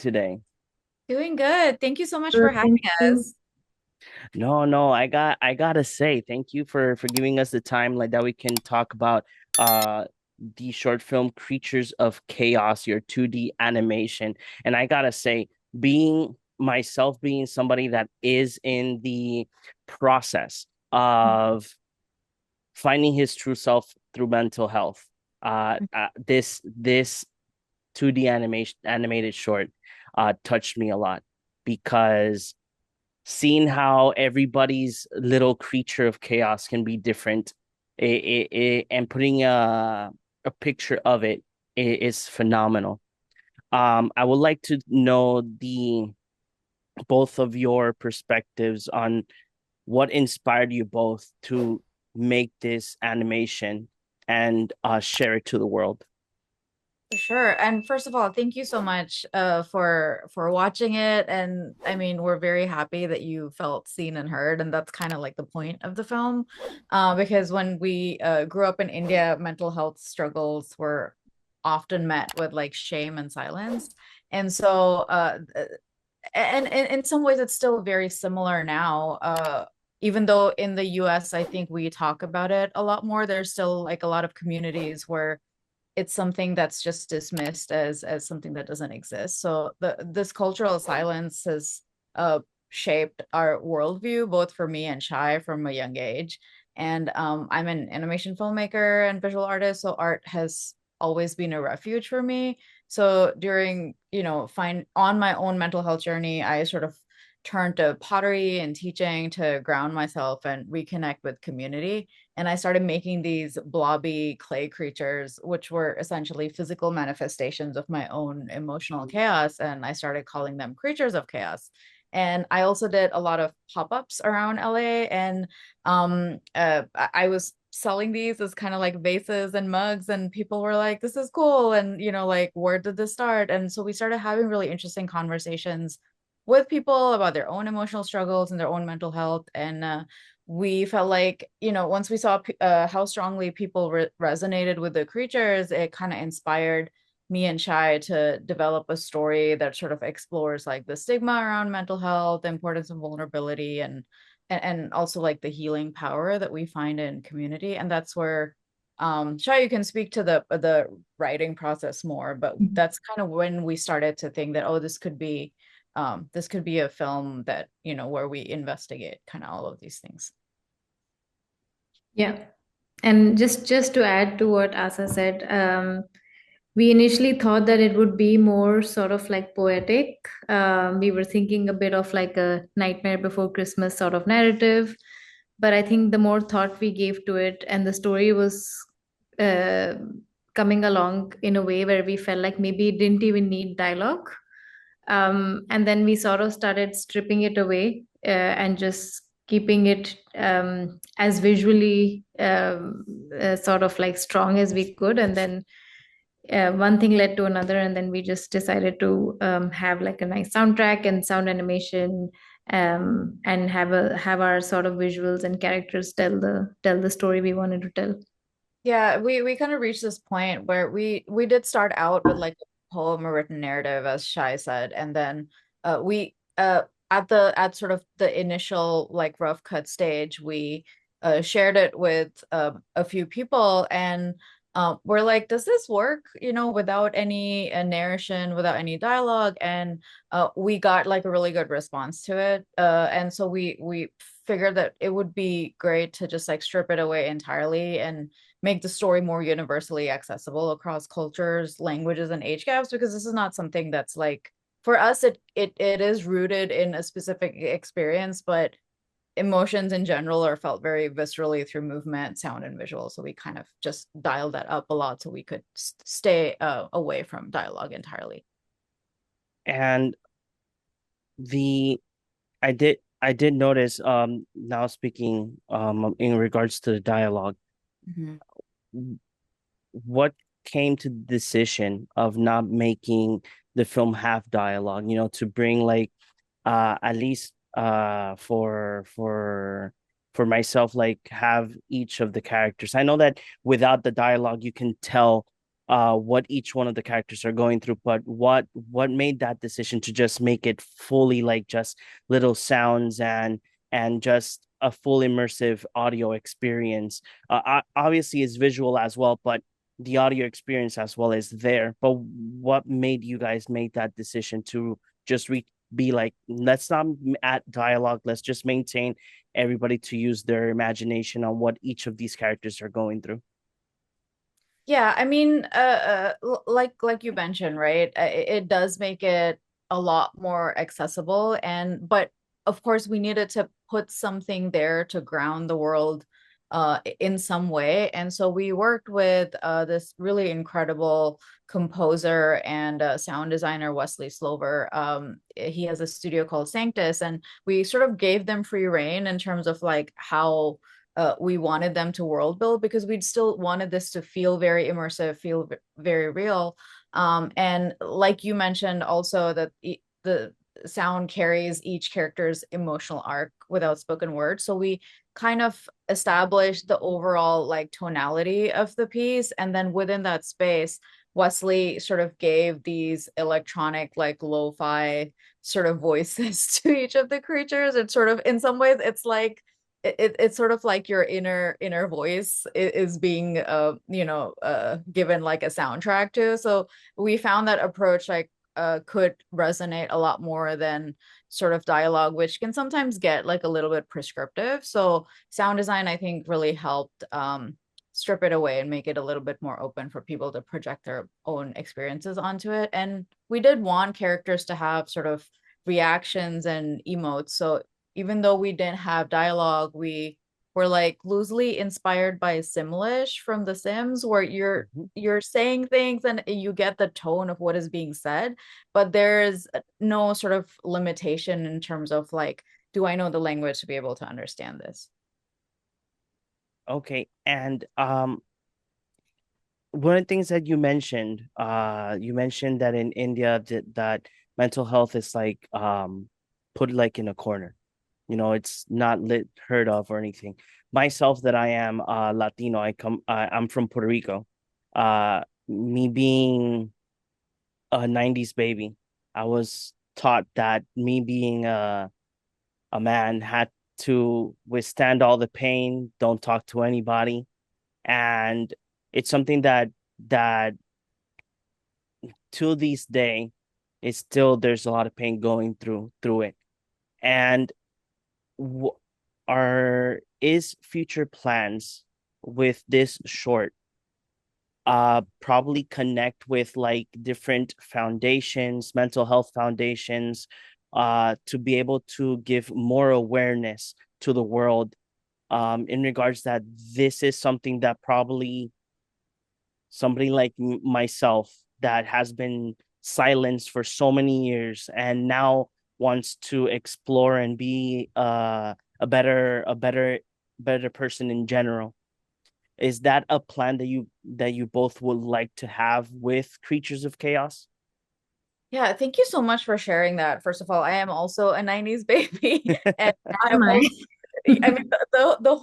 today? Doing good. Thank you so much for Good, having thank you. us. No, I gotta say thank you for giving us the time like that we can talk about the short film Creatures of Chaos, your 2D animation. And I gotta say, being somebody that is in the process of finding his true self through mental health, this 2D animation animated short touched me a lot because seeing how everybody's little creature of chaos can be different, and putting a picture of it is phenomenal. I would like to know the both of your perspectives on what inspired you both to make this animation and share it to the world. For sure. And first of all, thank you so much for watching it. And I mean, we're very happy that you felt seen and heard. And that's kind of like the point of the film. Because when we grew up in India, mental health struggles were often met with like shame and silence. And so and in some ways it's still very similar now. Even though in the US, I think we talk about it a lot more, there's still like a lot of communities where it's something that's just dismissed as something that doesn't exist. So this cultural silence has uh shaped our worldview, both for me and Shai, from a young age. And I'm an animation filmmaker and visual artist, so art has always been a refuge for me. So during, find on my own mental health journey, I sort of turned to pottery and teaching to ground myself and reconnect with community. And I started making these blobby clay creatures, which were essentially physical manifestations of my own emotional chaos. And I started calling them creatures of chaos. And I also did a lot of pop-ups around LA. And I was selling these as kind of like vases and mugs, and people were like, this is cool. And, like, where did this start? And so we started having really interesting conversations with people about their own emotional struggles and their own mental health. And we felt like, once we saw how strongly people resonated with the creatures, it kind of inspired me and Shai to develop a story that sort of explores like the stigma around mental health, the importance of vulnerability, and also like the healing power that we find in community. And that's where Shai, you can speak to the writing process more, but that's kind of when we started to think that, oh, this could be a film that, where we investigate kind of all of these things. Yeah. And just to add to what Asa said, we initially thought that it would be more sort of like poetic. We were thinking a bit of like a Nightmare Before Christmas sort of narrative. But I think the more thought we gave to it, and the story was uh, coming along in a way where we felt like maybe it didn't even need dialogue. And then we sort of started stripping it away and just keeping it as visually sort of like strong as we could. And then one thing led to another, and then we just decided to have like a nice soundtrack and sound animation, and have our sort of visuals and characters tell the story we wanted to tell. Yeah, we kind of reached this point where we did start out with like a poem or written narrative, as Shai said, and then we at sort of the initial like rough cut stage, we shared it with a few people, and we're like, does this work, without any narration, without any dialogue? And we got like a really good response to it, and so we figured that it would be great to just like strip it away entirely and make the story more universally accessible across cultures, languages, and age gaps, because this is not something that's like, for us, it is rooted in a specific experience, but emotions in general are felt very viscerally through movement, sound, and visual. So we kind of just dialed that up a lot so we could stay away from dialogue entirely. And the I did notice, now speaking in regards to the dialogue, Mhm. what came to the decision of not making the film have dialogue, to bring like at least for myself, like have each of the characters. I know that without the dialogue you can tell what each one of the characters are going through, but what made that decision to just make it fully like just little sounds and just a full immersive audio experience? Obviously it's visual as well, but the audio experience as well is there. But what made you guys make that decision to just be like, let's not add dialogue, let's just maintain everybody to use their imagination on what each of these characters are going through? Yeah, I mean, like you mentioned, right? It does make it a lot more accessible, and but of course we needed to put something there to ground the world in some way. And so we worked with this really incredible composer and sound designer, Wesley Slover. He has a studio called Sanctus, and we sort of gave them free rein in terms of like how we wanted them to world build, because we'd still wanted this to feel very immersive, feel very real. And like you mentioned also that the sound carries each character's emotional arc without spoken words. So we kind of established the overall like tonality of the piece. And then within that space, Wesley sort of gave these electronic, like lo-fi sort of voices to each of the creatures. It's sort of, in some ways, it's like it's sort of like your inner voice is being given like a soundtrack to. So we found that approach like could resonate a lot more than sort of dialogue, which can sometimes get like a little bit prescriptive. So sound design, I think, really helped strip it away and make it a little bit more open for people to project their own experiences onto it. And we did want characters to have sort of reactions and emotes. So even though we didn't have dialogue, we were like loosely inspired by Simlish from The Sims, where you're saying things and you get the tone of what is being said, but there's no sort of limitation in terms of like, do I know the language to be able to understand this? Okay, and one of the things that you mentioned that in India that mental health is like put like in a corner. You know, it's not heard of or anything. Myself, that I am Latino, I'm from Puerto Rico. Me being a 90s baby, I was taught that me being a man had to withstand all the pain, don't talk to anybody. And it's something that to this day it's still, there's a lot of pain going through it. And w- are is future plans with this short probably connect with like different foundations, mental health foundations, to be able to give more awareness to the world, in regards that this is something that probably somebody like myself that has been silenced for so many years and now wants to explore and be a better person in general. Is that a plan that you both would like to have with Creatures of Chaos? Yeah, thank you so much for sharing that. First of all, I am also a 90s baby, and I Am am I? also, I mean, the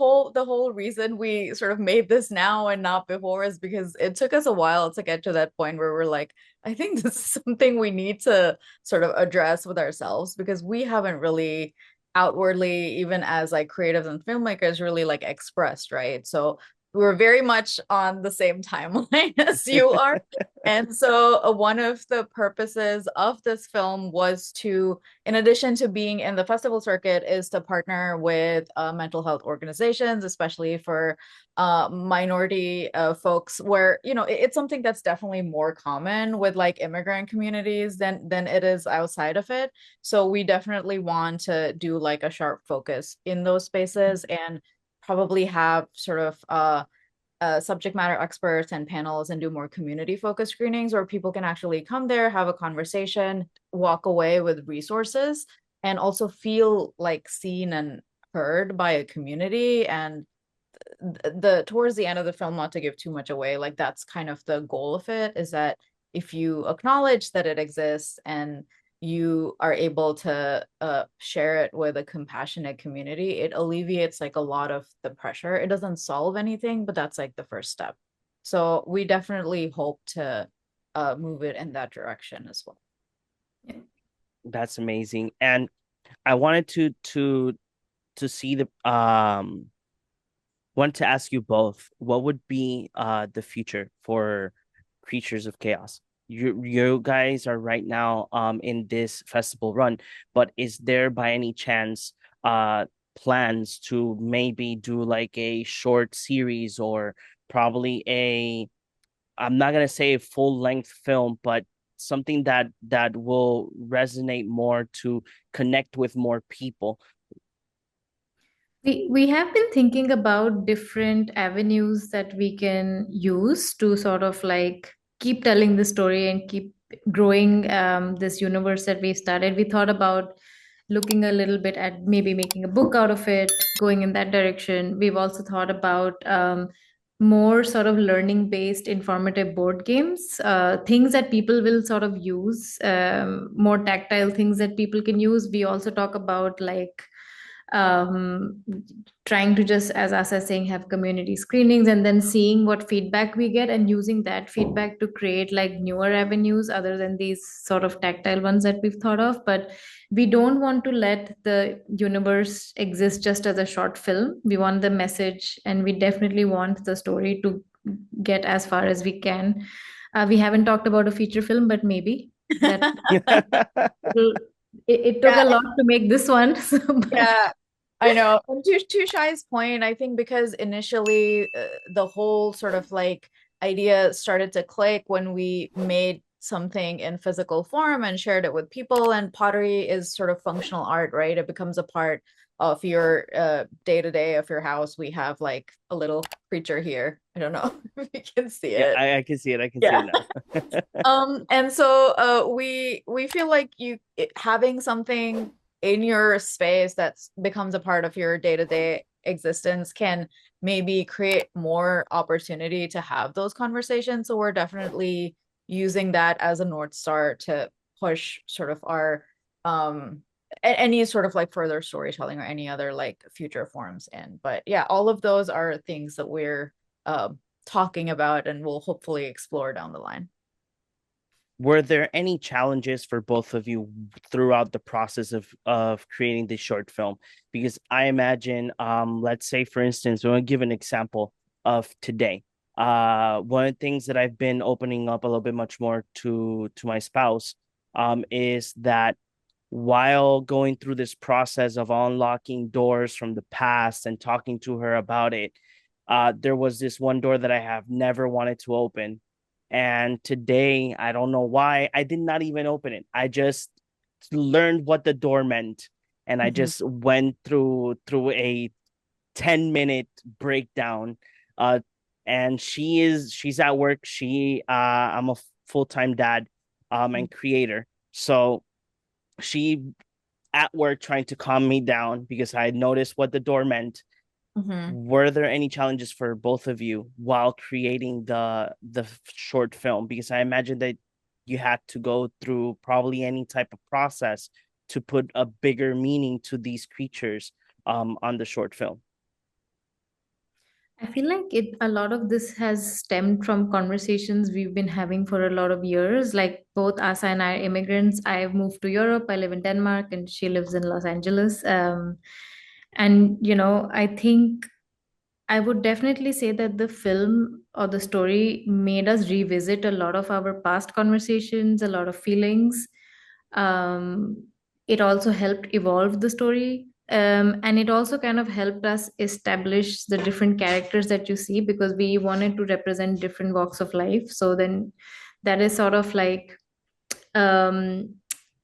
whole reason we sort of made this now and not before is because it took us a while to get to that point where we're like, I think this is something we need to sort of address with ourselves, because we haven't really outwardly, even as like creatives and filmmakers, really like expressed, right? So we're very much on the same timeline as you are. And so, one of the purposes of this film was to, in addition to being in the festival circuit, is to partner with mental health organizations, especially for minority folks, where it's something that's definitely more common with like immigrant communities than it is outside of it. So we definitely want to do like a sharp focus in those spaces, and probably have sort of subject matter experts and panels, and do more community focused screenings where people can actually come there, have a conversation, walk away with resources, and also feel like seen and heard by a community. And the towards the end of the film, not to give too much away, like that's kind of the goal of it, is that if you acknowledge that it exists and you are able to share it with a compassionate community, it alleviates like a lot of the pressure. It doesn't solve anything, but that's like the first step. So we definitely hope to move it in that direction as well. That's amazing. And I wanted to see the want to ask you both, what would be the future for Creatures of Chaos? You guys are right now in this festival run, but is there by any chance plans to maybe do like a short series, or probably a, I'm not gonna say a full length film, but something that will resonate more to connect with more people? We have been thinking about different avenues that we can use to sort of like keep telling the story and keep growing this universe that we started. We thought about looking a little bit at maybe making a book out of it, going in that direction. We've also thought about more sort of learning based informative board games, things that people will sort of use, more tactile things that people can use. We also talk about like um, trying to just, as Asa is saying, have community screenings and then seeing what feedback we get and using that feedback to create like newer avenues other than these sort of tactile ones that we've thought of. But we don't want to let the universe exist just as a short film. We want the message, and we definitely want the story to get as far as we can. We haven't talked about a feature film, but maybe that it took Yeah, a lot to make this one. So, but yeah, I know. And to Shai's point, I think because initially the whole sort of like idea started to click when we made something in physical form and shared it with people. And pottery is sort of functional art, right? It becomes a part of your day-to-day of your house. We have like a little creature here. I don't know if you can see Yeah, it. I can see it. I can see Yeah. it now. And so we feel like having something in your space that's becomes a part of your day-to-day existence can maybe create more opportunity to have those conversations. So we're definitely using that as a North Star to push sort of our any sort of like further storytelling or any other like future forms in. But yeah, all of those are things that we're talking about and will hopefully explore down the line. Were there any challenges for both of you throughout the process of creating this short film? Because I imagine, let's say for instance, I'm gonna give an example of today. One of the things that I've been opening up a little bit much more to my spouse, is that while going through this process of unlocking doors from the past and talking to her about it, there was this one door that I have never wanted to open. And today, I don't know why, I did not even open it. I just learned what the door meant. And I Mhm. just went through a 10-minute breakdown. Uh, and she's at work. I'm a full-time dad, and creator. So she at work trying to calm me down because I had noticed what the door meant. Mhm. Were there any challenges for both of you while creating the short film? Because I imagine that you had to go through probably any type of process to put a bigger meaning to these creatures on the short film. I feel like a lot of this has stemmed from conversations we've been having for a lot of years. Like both Asa and I are immigrants. I've moved to Europe. I live in Denmark, and she lives in Los Angeles. And I think I would definitely say that the film or the story made us revisit a lot of our past conversations, a lot of feelings. Um, it also helped evolve the story. And it also kind of helped us establish the different characters that you see, because we wanted to represent different walks of life. So then that is sort of like um,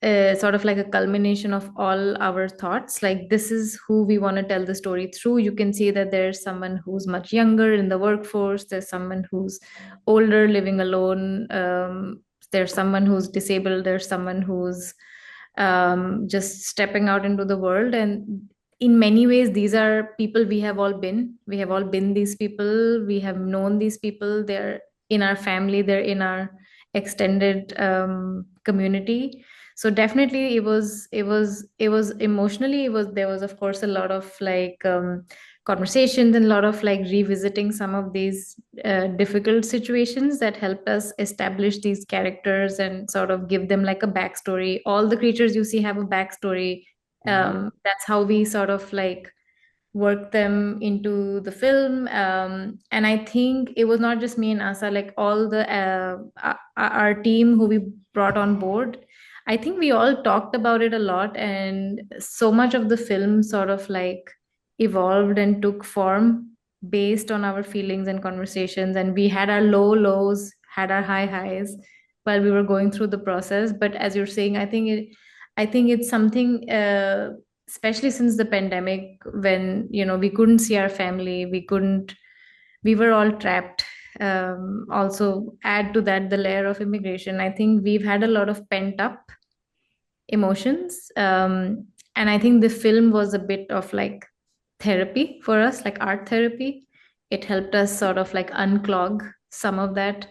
sort of like a culmination of all our thoughts. Like, this is who we want to tell the story through. You can see that there's someone who's much younger in the workforce, there's someone who's older living alone, there's someone who's disabled, there's someone who's just stepping out into the world. And in many ways, these are people we have all been these people, we have known these people, they're in our family, they're in our extended community. So definitely it was emotionally, there was of course a lot of like conversations and a lot of like revisiting some of these difficult situations that helped us establish these characters and sort of give them like a backstory. All the creatures you see have a backstory. That's how we sort of like work them into the film. And I think it was not just me and Asa, like all the our team who we brought on board. I think we all talked about it a lot, and so much of the film sort of like evolved and took form based on our feelings and conversations. And we had our low lows, had our high highs while we were going through the process. But as you're saying, I think it's something, especially since the pandemic, when we couldn't see our family, we were all trapped. Also add to that the layer of immigration. I think we've had a lot of pent up emotions, and I think the film was a bit of like therapy for us, like art therapy. It helped us sort of like unclog some of that.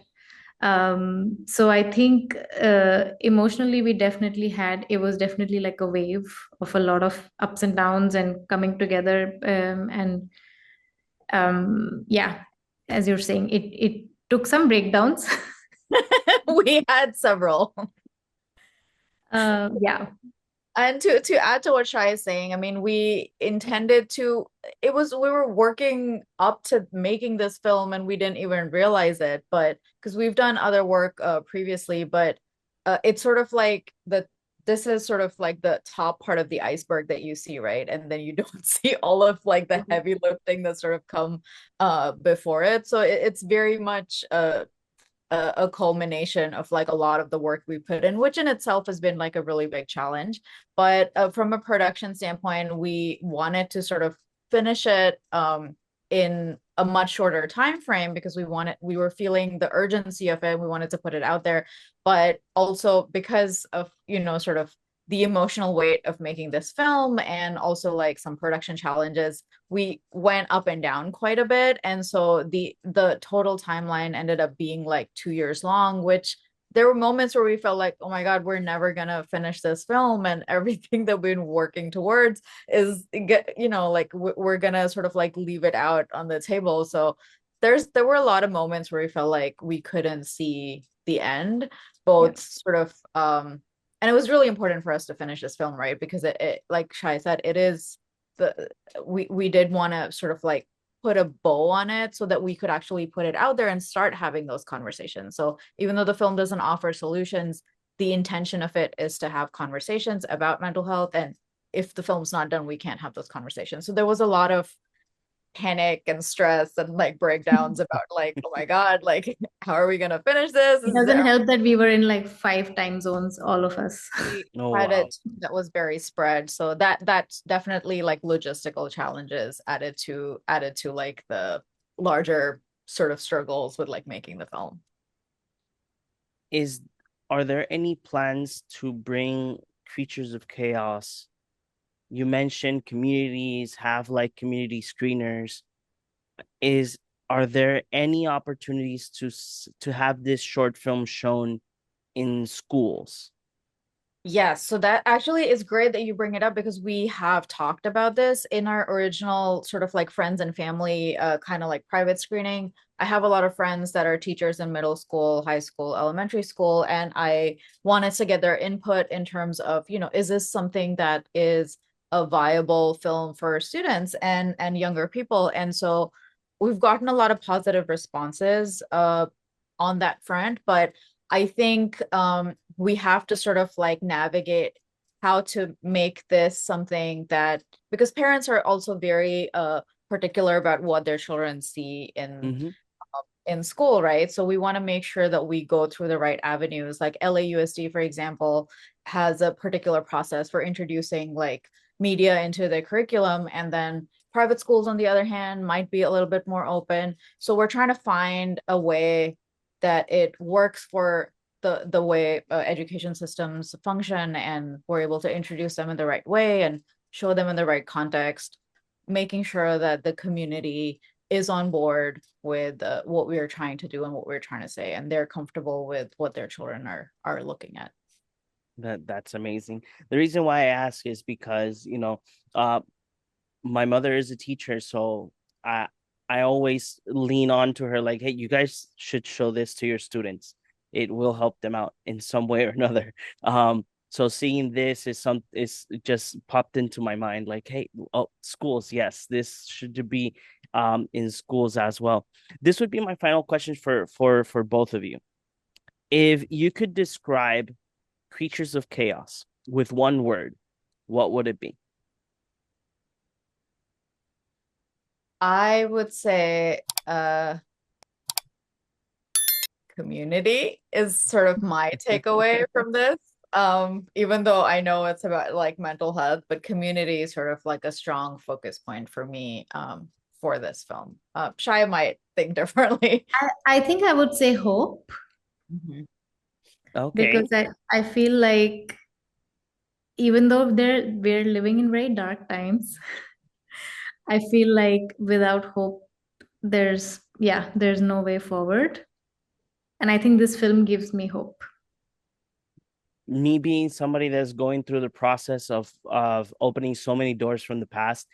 So I think emotionally we definitely had, it was definitely like a wave of a lot of ups and downs and coming together. And yeah, as you're saying, it took some breakdowns. We had several. Yeah. And to add to what Shai is saying, I mean, we intended to, we were working up to making this film and we didn't even realize it, but because we've done other work previously, but it's sort of like this is sort of like the top part of the iceberg that you see, right? And then you don't see all of like the heavy lifting that sort of come before it. So it's very much a culmination of like a lot of the work we put in, which in itself has been like a really big challenge. But from a production standpoint, we wanted to sort of finish it in a much shorter time frame because we were feeling the urgency of it. We wanted to put it out there, but also because of sort of the emotional weight of making this film and also like some production challenges, we went up and down quite a bit. And so the total timeline ended up being like 2 years long, which there were moments where we felt like, oh my God, we're never gonna finish this film, and everything that we've been working towards is like we're gonna sort of like leave it out on the table. So there were a lot of moments where we felt like we couldn't see the end, both sort of and it was really important for us to finish this film, right? Because it like Shai said, it is we did want to sort of like put a bow on it so that we could actually put it out there and start having those conversations. So even though the film doesn't offer solutions, the intention of it is to have conversations about mental health. And if the film's not done, we can't have those conversations. So there was a lot of panic and stress and like breakdowns about like, oh my God, like how are we gonna finish this? It doesn't help that we were in like 5 time zones, all of us. We Oh, had wow. it that was very spread. So that's definitely like logistical challenges added to like the larger sort of struggles with like making the film. Are there any plans to bring Creatures of Chaos? You mentioned communities have like community screeners. Are there any opportunities to have this short film shown in schools? Yes, so that actually is great that you bring it up because we have talked about this in our original sort of like friends and family kind of like private screening. I have a lot of friends that are teachers in middle school, high school, elementary school, and I wanted to get their input in terms of, is this something that is a viable film for students and younger people? And so we've gotten a lot of positive responses on that front, but I think we have to sort of like navigate how to make this something that, because parents are also very particular about what their children see in school, right? So we want to make sure that we go through the right avenues. Like LAUSD, for example, has a particular process for introducing like media into the curriculum, and then private schools, on the other hand, might be a little bit more open. So we're trying to find a way that it works for the way education systems function, and we're able to introduce them in the right way and show them in the right context, making sure that the community is on board with what we are trying to do and what we're trying to say, and they're comfortable with what their children are looking at. That's amazing. The reason why I ask is because, my mother is a teacher, so I I always lean on to her like, hey, you guys should show this to your students. It will help them out in some way or another. So seeing this is just popped into my mind like, hey, oh, schools, yes, this should be in schools as well. This would be my final question for both of you. If you could describe Creatures of Chaos with one word, what would it be? I would say community is sort of my takeaway from this. Even though I know it's about like mental health, but community is sort of like a strong focus point for me for this film. Shai might think differently. I think I would say hope, Mhm. because Okay. I feel like even though we're living in very dark times, I feel like without hope, there's no way forward. And I think this film gives me hope. Me being somebody that's going through the process of opening so many doors from the past,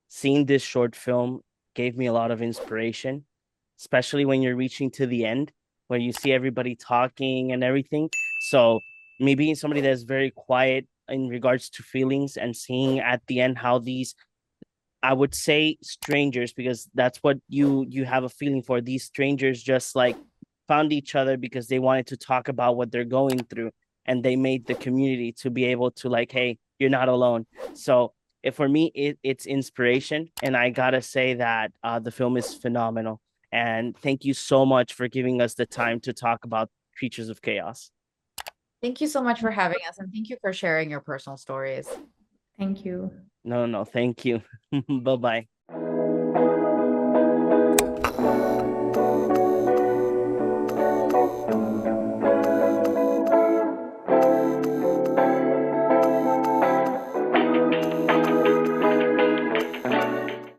seeing this short film gave me a lot of inspiration, especially when you're reaching to the end, where you see everybody talking and everything. So me being somebody that's very quiet in regards to feelings and seeing at the end how these, I would say, strangers, because that's what you have a feeling for. These strangers just like found each other because they wanted to talk about what they're going through, and they made the community to be able to like, hey, you're not alone. So if for me it's inspiration, and I gotta say that the film is phenomenal. And thank you so much for giving us the time to talk about Creatures of Chaos. Thank you so much for having us, and thank you for sharing your personal stories. Thank you. No, no, thank you. Bye bye.